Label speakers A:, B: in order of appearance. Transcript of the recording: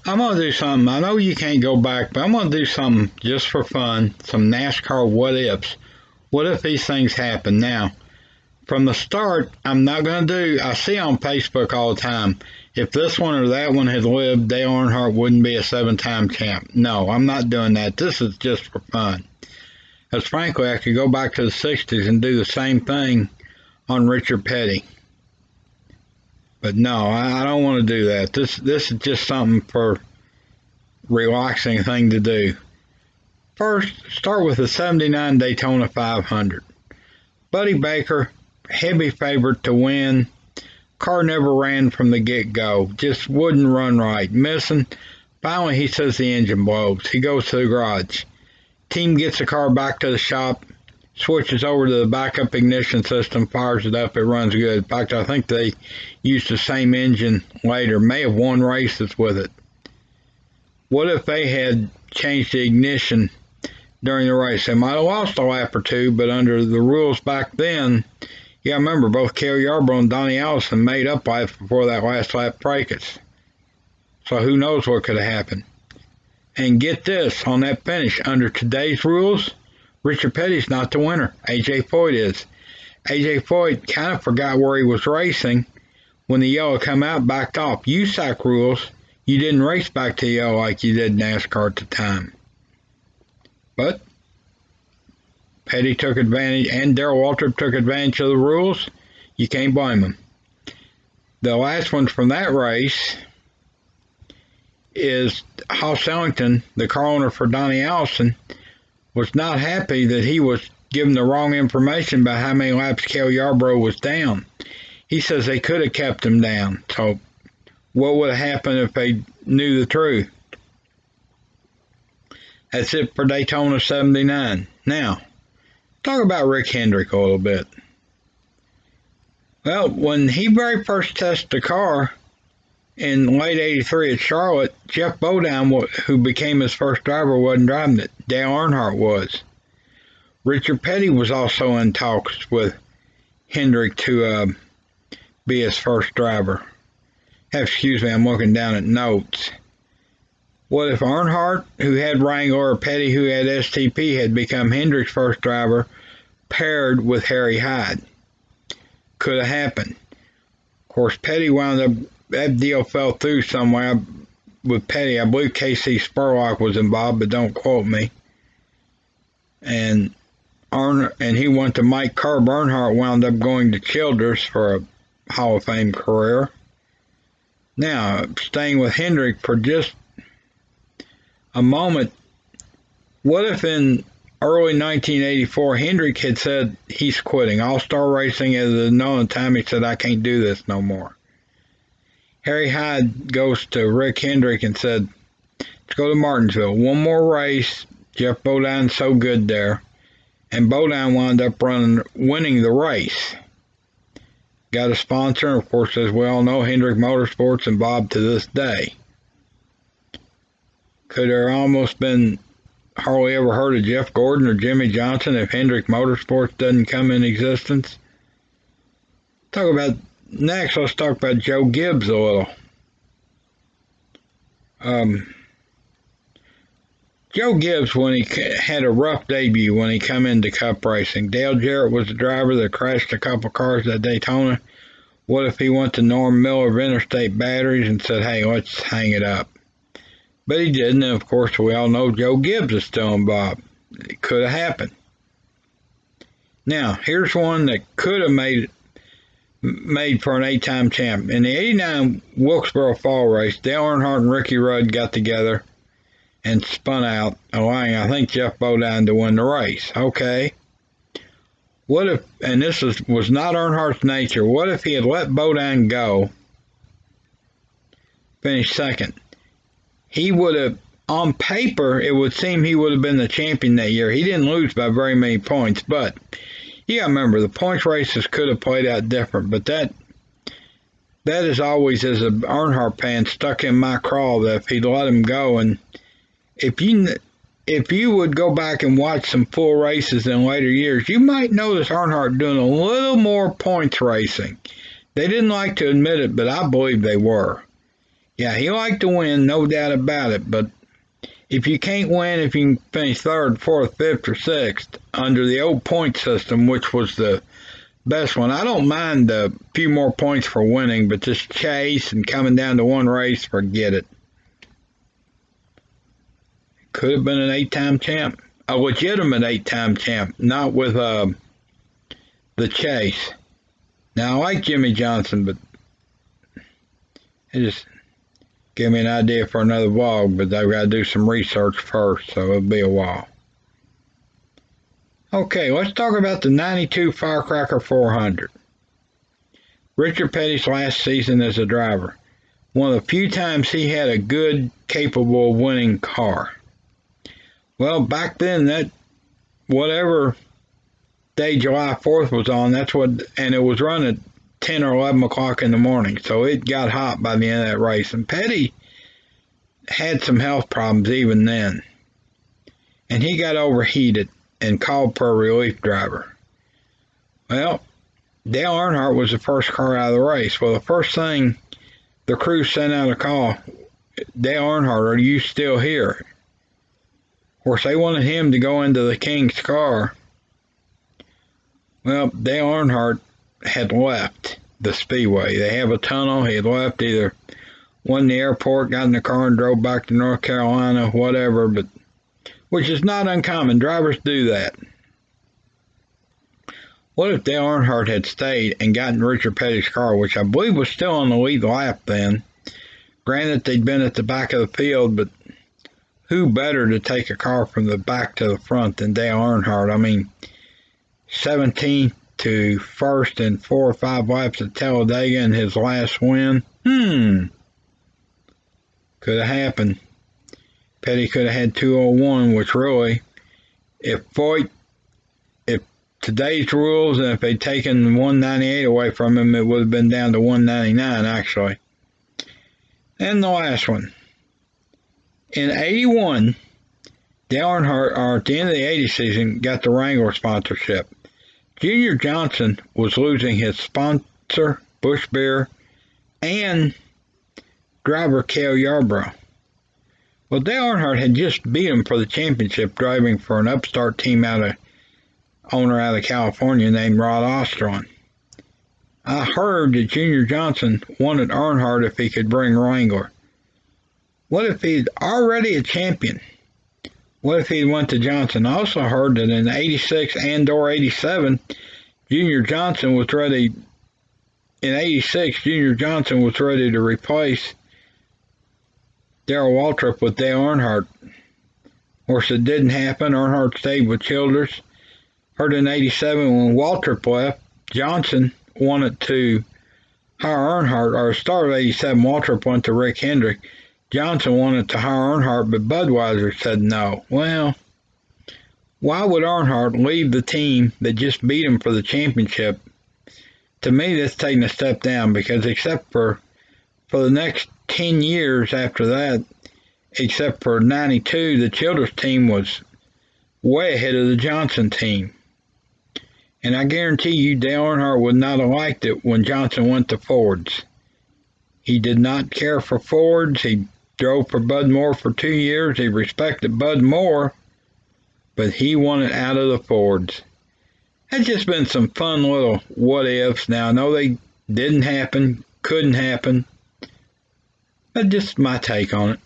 A: I'm going to do something. I know you can't go back, but I'm going to do something just for fun. Some NASCAR what ifs. What if these things happen? Now, from the start, I'm not going to do, I see on Facebook all the time, if this one or that one had lived, Dale Earnhardt wouldn't be a 7-time champ. No, I'm not doing that. This is just for fun. Because frankly, I could go back to the 60s and do the same thing on Richard Petty. But no, I don't want to do that. This is just something for relaxing thing to do. First, start with the 79 Daytona 500. Buddy Baker, heavy favorite to win. Car never ran from the get-go. Just wouldn't run right. Missing. Finally, he says the engine blows. He goes to the garage. Team gets the car back to the shop, switches over to the backup ignition system, fires it up, it runs good. In fact, I think they used the same engine later, may have won races with it. What if they had changed the ignition during the race? They might have lost a lap or two, but under the rules back then, yeah, I remember both Cale Yarborough and Donnie Allison made up laps before that last lap fracas. So who knows what could have happened. And get this, on that finish, under today's rules, Richard Petty's not the winner. A.J. Foyt is. A.J. Foyt kind of forgot where he was racing when the yellow come out, backed off. USAC rules, you didn't race back to yellow like you did NASCAR at the time. But Petty took advantage, and Darrell Waltrip took advantage of the rules. You can't blame them. The last one from that race is Hoss Ellington, the car owner for Donnie Allison, was not happy that he was given the wrong information about how many laps Cale Yarborough was down. He says they could have kept him down. So what would have happened if they knew the truth? That's it for Daytona 79. Now, talk about Rick Hendrick a little bit. Well, when he very first tested the car in late 83 at Charlotte, Jeff Bodine, who became his first driver, wasn't driving it. Dale Earnhardt was. Richard Petty was also in talks with Hendrick to be his first driver. Excuse me, I'm looking down at notes. What if Earnhardt, who had Wrangler, or Petty, who had STP, had become Hendrick's first driver, paired with Harry Hyde? Could have happened. Of course, Petty wound up, that deal fell through somewhere with Petty. I believe K.C. Spurlock was involved, but don't quote me. And he went to Mike Curb. Earnhardt wound up going to Childers for a Hall of Fame career. Now, staying with Hendrick for just a moment, what if in early 1984 Hendrick had said he's quitting? All-Star Racing at the known time, he said, I can't do this no more. Harry Hyde goes to Rick Hendrick and said, let's go to Martinsville. One more race. Jeff Bodine's so good there. And Bodine wound up winning the race. Got a sponsor, and of course, as we all know, Hendrick Motorsports involved to this day. Could there almost been hardly ever heard of Jeff Gordon or Jimmy Johnson if Hendrick Motorsports doesn't come in existence? Next, let's talk about Joe Gibbs a little. Joe Gibbs, when he had a rough debut when he come into Cup racing. Dale Jarrett was the driver that crashed a couple cars at Daytona. What if he went to Norm Miller of Interstate Batteries and said, hey, let's hang it up? But he didn't, and of course we all know Joe Gibbs is still involved. It could have happened. Now, here's one that could have made for an 8-time champ. In the 89 Wilkesboro Fall race, Dale Earnhardt and Ricky Rudd got together and spun out, allowing, I think, Jeff Bodine to win the race. Okay. What if, and this was not Earnhardt's nature, what if he had let Bodine go, finished second? He would have, on paper, it would seem he would have been the champion that year. He didn't lose by very many points, but you gotta remember, the points races could have played out different, but that is always, as an Earnhardt fan, stuck in my craw that if he'd let him go, and if you would go back and watch some full races in later years, you might notice Earnhardt doing a little more points racing. They didn't like to admit it, but I believe they were. Yeah, he liked to win, no doubt about it, but if you can't win, if you can finish third, fourth, fifth, or sixth under the old point system, which was the best one, I don't mind a few more points for winning, but just chase and coming down to one race, forget it. Could have been an 8-time champ, a legitimate 8-time champ, not with the chase. Now, I like Jimmy Johnson, but it just gave me an idea for another vlog, but I've got to do some research first, so it'll be a while. Okay, let's talk about the 92 Firecracker 400. Richard Petty's last season as a driver. One of the few times he had a good, capable of winning car. Well, back then, that whatever day July 4th was on, that's what, and it was run at 10 or 11 o'clock in the morning, so it got hot by the end of that race. And Petty had some health problems even then, and he got overheated and called for a relief driver. Well, Dale Earnhardt was the first car out of the race. Well, the first thing the crew sent out a call, Dale Earnhardt, are you still here? Of course, they wanted him to go into the King's car. Well, Dale Earnhardt had left the speedway. They have a tunnel. He had left, either went in the airport, got in the car, and drove back to North Carolina, whatever, but which is not uncommon. Drivers do that. What if Dale Earnhardt had stayed and gotten Richard Petty's car, which I believe was still on the lead lap then? Granted, they'd been at the back of the field, but who better to take a car from the back to the front than Dale Earnhardt? I mean, 17th to first in 4 or 5 laps at Talladega in his last win. Could have happened. Petty could have had 201, which really, if today's rules, and if they'd taken 198 away from him, it would have been down to 199, actually. And the last one. In 81, Dale Earnhardt, or at the end of the 80 season, got the Wrangler sponsorship. Junior Johnson was losing his sponsor, Busch Beer, and driver Cale Yarborough. Well, Dale Earnhardt had just beat him for the championship, driving for an upstart team owner out of California named Rod Osterlund. I heard that Junior Johnson wanted Earnhardt if he could bring Wrangler. What if he's already a champion? What if he went to Johnson? I also heard that in 86 and/or 87, Junior Johnson was ready. In 86, Junior Johnson was ready to replace Darrell Waltrip with Dale Earnhardt. Of course, it didn't happen. Earnhardt stayed with Childers. Heard in 87 when Waltrip left, Johnson wanted to hire Earnhardt, or start of 87, Waltrip went to Rick Hendrick. Johnson wanted to hire Earnhardt, but Budweiser said no. Well, why would Earnhardt leave the team that just beat him for the championship? To me, that's taking a step down, because except for the next 10 years after that, except for 92, the Childers team was way ahead of the Johnson team. And I guarantee you, Dale Earnhardt would not have liked it when Johnson went to Fords. He did not care for Fords. He drove for Bud Moore for 2 years. He respected Bud Moore, but he wanted out of the Fords. That's just been some fun little what-ifs. Now, I know they didn't happen, couldn't happen. That's just my take on it.